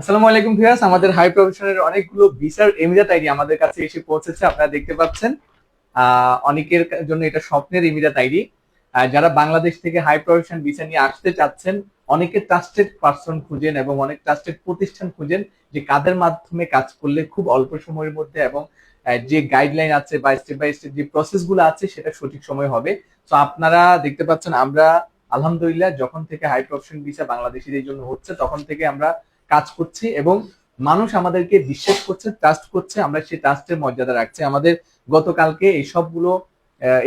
আসসালামু আলাইকুম ভিউয়ার্স, আমাদের হাই প্রফেশনের অনেকগুলো ভিসার এমিরাত আইডি আমাদের কাছে এসে পৌঁছেছে। আপনারা দেখতে পাচ্ছেন অনেকের জন্য এটা স্বপ্নের এমিরাত আইডি। যারা বাংলাদেশ থেকে হাই প্রফেশন ভিসা নিয়ে আসতে চাচ্ছেন, অনেকে ট্রাস্টেড পারসন খুঁজেন এবং অনেক ট্রাস্টেড প্রতিষ্ঠান খুঁজেন যে কাদের মাধ্যমে কাজ করলে খুব অল্প সময়ের মধ্যে এবং যে গাইডলাইন আছে বা স্টেপ বাই স্টেপ যে প্রসেস গুলো আছে সেটা সঠিক সময় হবে। তো আপনারা দেখতে পাচ্ছেন আমরা আলহামদুলিল্লাহ যখন থেকে হাই প্রফেশন ভিসা বাংলাদেশিদের জন্য হচ্ছে তখন থেকে আমরা কাজ করছি এবং মানুষ আমাদেরকে বিশ্বাস করছে, ট্রাস্ট করছে, আমরা সেই ট্রাস্টের মর্যাদা রাখছি। আমাদের গতকালকে এই সবগুলো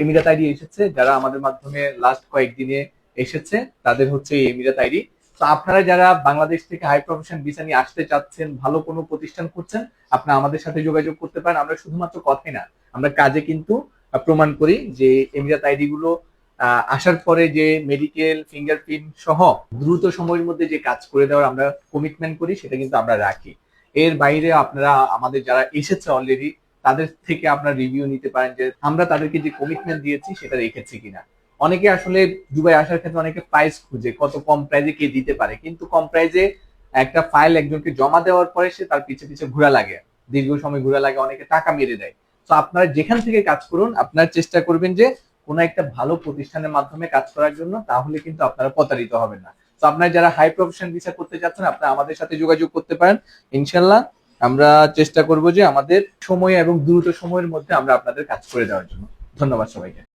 এমিরাত আইডি এসেছে, যারা আমাদের মাধ্যমে লাস্ট কয়েকদিনে এসেছে তাদের হচ্ছে এই এমিরাত আইডি। তো আপনারা যারা বাংলাদেশ থেকে হাই প্রফেশন ভিসা নিয়ে আসতে চাচ্ছেন, ভালো কোনো প্রতিষ্ঠান করছেন, আপনারা আমাদের সাথে যোগাযোগ করতে পারেন। আমরা শুধুমাত্র কথাই না, আমরা কাজে কিন্তু প্রমাণ করি যে এমিরাত আইডি গুলো আসার পরে যে মেডিকেল ফিঙ্গারপ্রিন্ট সহ দ্রুত সময়ের মধ্যে যে কাজ করে দেওয়ার আমরা কমিটমেন্ট করি সেটা কিন্তু আমরা রাখি। এর বাইরে আপনারা আমাদের যারা এসেছে অলরেডি তাদের থেকে আপনারা রিভিউ নিতে পারেন যে আমরা তাদেরকে যে কমিটমেন্ট দিয়েছি সেটা রেখেছি কিনা। অনেকে আসলে দুবাই আসার ক্ষেত্রে অনেকে প্রাইস খুঁজে কত কম প্রাইজে কে দিতে পারে, কিন্তু কম প্রাইজে একটা ফাইল একজনকে জমা দেওয়ার পরে সে তার পিছে পিছে ঘোরা লাগে, দীর্ঘ সময় ঘোরা লাগে, অনেকে টাকা মেরে দেয়। তো আপনারা যেখান থেকে কাজ করুন আপনারা চেষ্টা করবেন যে কোনো একটা ভালো প্রতিষ্ঠানের মাধ্যমে কাজ করার জন্য, তাহলে কিন্তু আপনারা প্রতারিত হবেন না। তো আপনারা যারা হাই প্রফেশন ভিসা করতে চাচ্ছেন আপনারা আমাদের সাথে যোগাযোগ করতে পারেন। ইনশাল্লাহ আমরা চেষ্টা করব যে আমাদের সময় এবং দ্রুত সময়ের মধ্যে আমরা আপনাদের কাজ করে দেওয়ার জন্য। ধন্যবাদ সবাইকে।